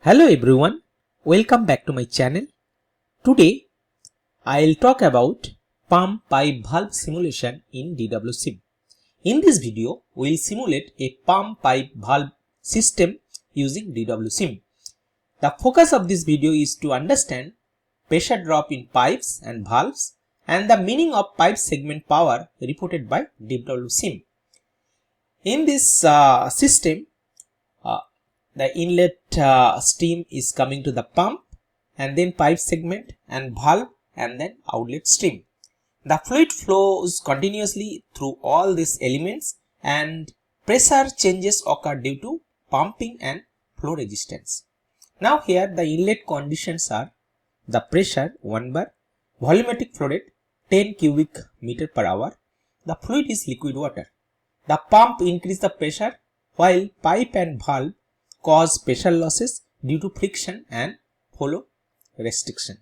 Hello everyone, welcome back to my channel. Today I'll talk about pump pipe valve simulation in DWSIM. In this video, we'll simulate a pump pipe valve system using DWSIM. The focus of this video is to understand pressure drop in pipes and valves and the meaning of pipe segment power reported by DWSIM. In this system, the inlet stream is coming to the pump and then pipe segment and valve and then outlet stream. The fluid flows continuously through all these elements and pressure changes occur due to pumping and flow resistance. Now here the inlet conditions are the pressure 1 bar, volumetric flow rate 10 cubic meter per hour. The fluid is liquid water. The pump increase the pressure while pipe and valve cause pressure losses due to friction and flow restriction.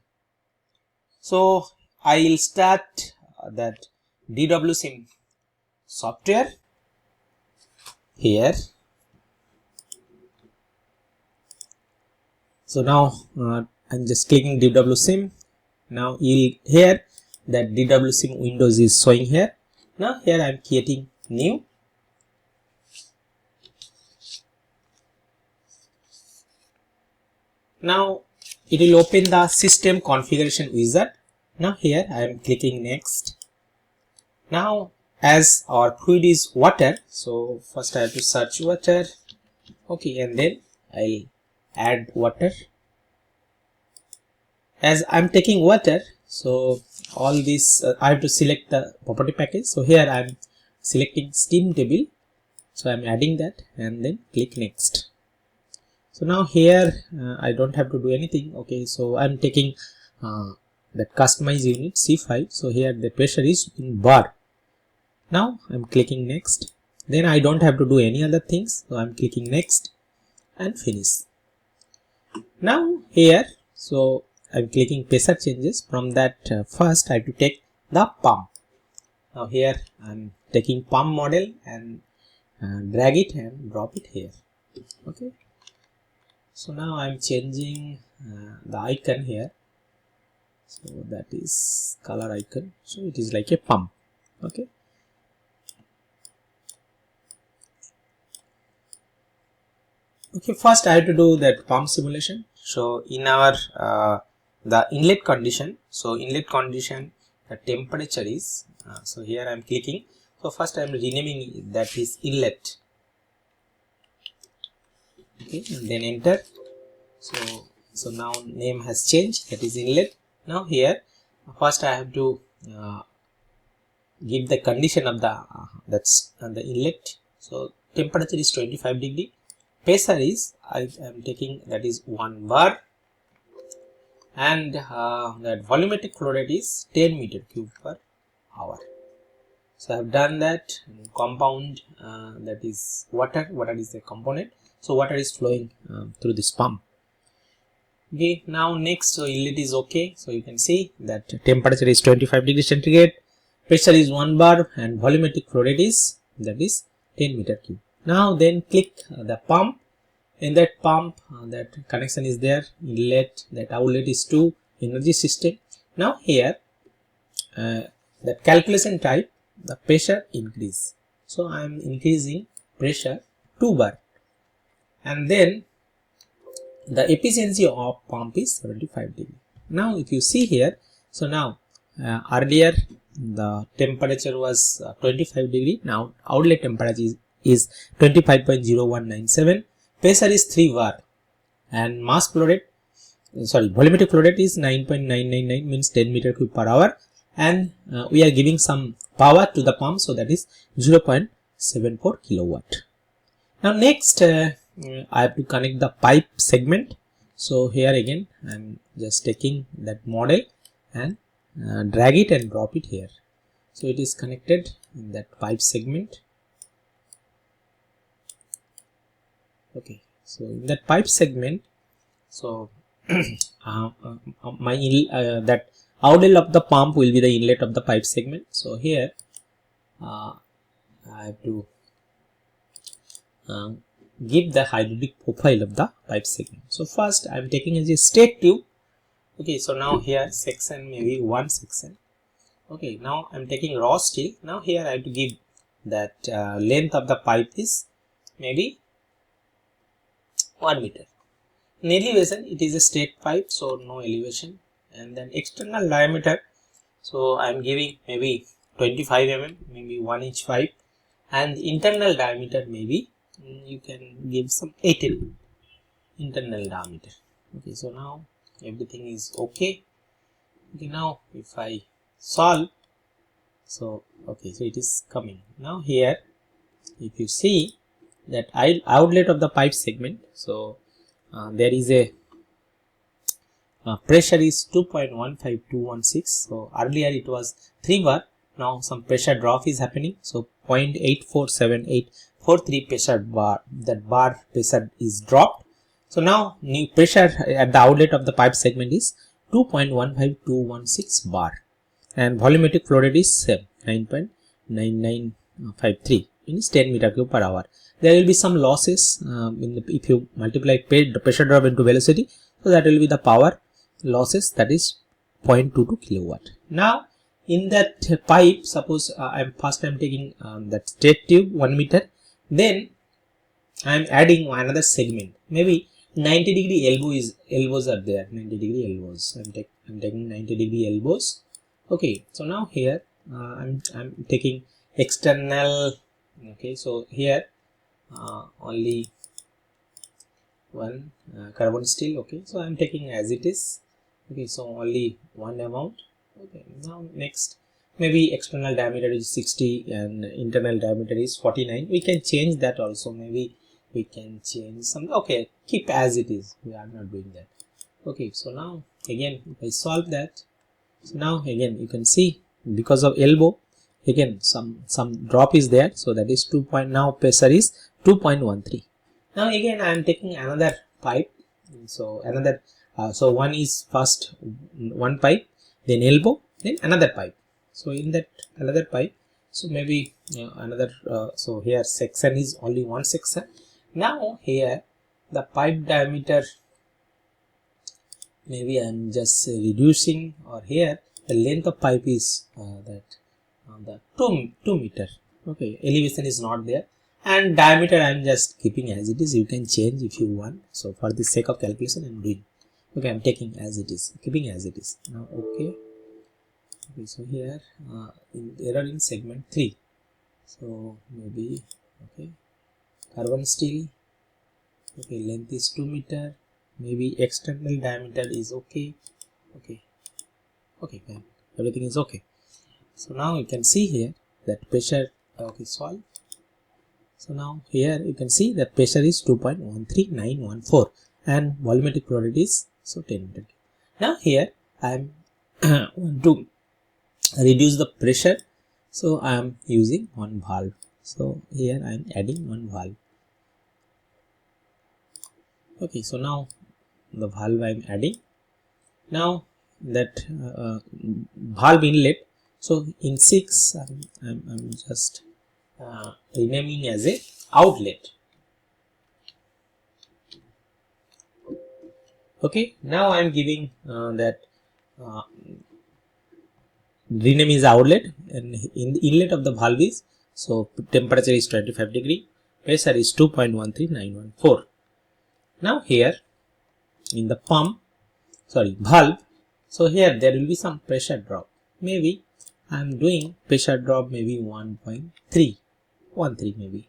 So I will start that DWSIM software here. So now I'm just clicking DWSIM. Now you'll hear that DWSIM Windows is showing here. Now here I'm creating new. Now it will open the system configuration wizard. Now here I am clicking next. Now as our fluid is water, so first I have to search water. Okay, and then I'll add water. As I'm taking water, so all this I have to select the property package. So here I'm selecting steam table. So I'm adding that and then click next. So now here I don't have to do anything. Okay, so I'm taking that customize unit C5. So here the pressure is in bar. Now I'm clicking next. Then I don't have to do any other things. So I'm clicking next and finish. Now here, so I'm clicking pressure changes. From that first I have to take the pump. Now here I'm taking pump model and drag it and drop it here. Okay. So now I'm changing the icon here. So that is color icon. So it is like a pump. Okay. Okay, first I have to do that pump simulation. So in our the inlet condition. So inlet condition, the temperature is. So here I'm clicking. So first I'm renaming it, that is inlet. Okay, and then enter. So now name has changed, that is inlet. Now here first I have to give the condition of the that's the inlet. So temperature is 25 degree, pressure is I am taking that is 1 bar, and that volumetric flow rate is 10 meter cube per hour. So I have done that. Compound that is water is the component. So water is flowing through this pump. Okay, now next, so inlet is okay. So you can see that temperature is 25 degrees centigrade, pressure is 1 bar, and volumetric flow rate is that is 10 meter cube. Now then click the pump. In that pump, that connection is there. Inlet, that outlet is to energy system. Now here, that calculation type, the pressure increase. So I am increasing pressure 2 bar. And then the efficiency of pump is 75 degree. Now if you see here, so now earlier the temperature was 25 degree. Now outlet temperature is 25.0197. Pressure is 3 bar, and mass flow rate, volumetric flow rate is 9.999, means 10 meter cube per hour, and we are giving some power to the pump, so that is 0.74 kilowatt. Now next I have to connect the pipe segment. So here again I am just taking that model and drag it and drop it here. So it is connected in that pipe segment. Okay, so in that pipe segment, so my that outlet of the pump will be the inlet of the pipe segment. So here I have to give the hydraulic profile of the pipe segment. So first I am taking as a straight tube. Okay, so now here section, maybe one section. Okay, now I am taking raw steel. Now here I have to give that length of the pipe is maybe 1 meter. In elevation it is a straight pipe, so no elevation. And then external diameter, so I am giving maybe 25 mm, maybe 1 inch pipe. And internal diameter, maybe you can give some 18 internal diameter. Okay, so now everything is okay. Okay, now if I solve, so okay, so it is coming. Now here if you see that outlet of the pipe segment, so there is a pressure is 2.15216. so earlier it was 3 bar, now some pressure drop is happening, so 0.847843 pressure bar, that bar pressure is dropped. So now new pressure at the outlet of the pipe segment is 2.15216 bar, and volumetric flow rate is 9.9953 in 10 meter cube per hour. There will be some losses if you multiply the pressure drop into velocity, so that will be the power losses, that is 0.22 kilowatt. Now in that pipe, suppose I'm taking that straight tube 1 meter, then I'm adding another segment, maybe 90 degree elbows are there, 90 degree elbows. I'm taking 90 degree elbows. Okay, so now here I'm taking external. Okay, so here only one carbon steel. Okay, so I'm taking as it is. Okay, so only one amount. Okay, now next, maybe external diameter is 60 and internal diameter is 49. We can change that also, maybe we can change some. Okay, keep as it is, we are not doing that. Okay, so now again if I solve that, so now again you can see because of elbow again some drop is there, so that is 2 point, now pressure is 2.13. now again I am taking another pipe, so another so one is first one pipe, then elbow, then another pipe. So in that another pipe, so maybe another so here section is only one section. Now here the pipe diameter, maybe I am just reducing, or here the length of pipe is the 2 meter. Okay, elevation is not there, and diameter I am just keeping as it is. You can change if you want. So for the sake of calculation I am doing. Okay, I am taking as it is, keeping as it is. Now okay. Okay, so here error in segment 3. So maybe okay, carbon steel. Okay, length is 2 meter. Maybe external diameter is okay. Okay, okay, fine. Everything is okay. So now you can see here that pressure. Okay, solve. So now here you can see that pressure is 2.13914 and volumetric flow rate is so 10 meter. Now here I am want to reduce the pressure, so I am using one valve. So here I am adding one valve. Okay, so now the valve I am adding. Now that valve inlet, so in 6 I'm just renaming as a outlet. Okay, now I am giving that rename is outlet, and in the inlet of the valve is, so temperature is 25 degree, pressure is 2.13914. Now here in the valve, so here there will be some pressure drop. Maybe I am doing pressure drop maybe 1.313,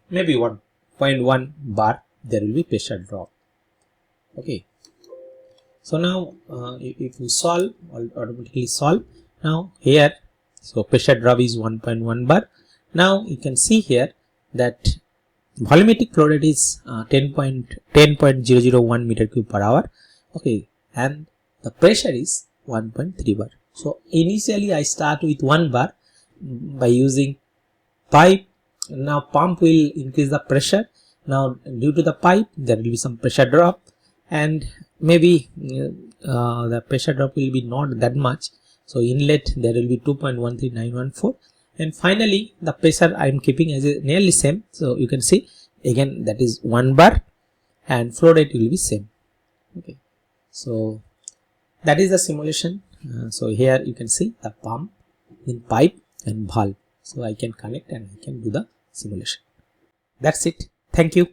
maybe 1.1 bar there will be pressure drop. Okay, so now if you solve, automatically solve. Now here, so pressure drop is 1.1 bar. Now you can see here that volumetric flow rate is 10.001 meter cube per hour. Okay, and the pressure is 1.3 bar. So initially I start with 1 bar by using pipe. Now pump will increase the pressure. Now due to the pipe there will be some pressure drop, and maybe the pressure drop will be not that much. So inlet there will be 2.13914, And finally the pressure I am keeping as a nearly same. So you can see again that is 1 bar and flow rate will be same. Okay, so that is the simulation. So here you can see the pump, in pipe and valve. So I can connect and I can do the simulation. That's it. Thank you.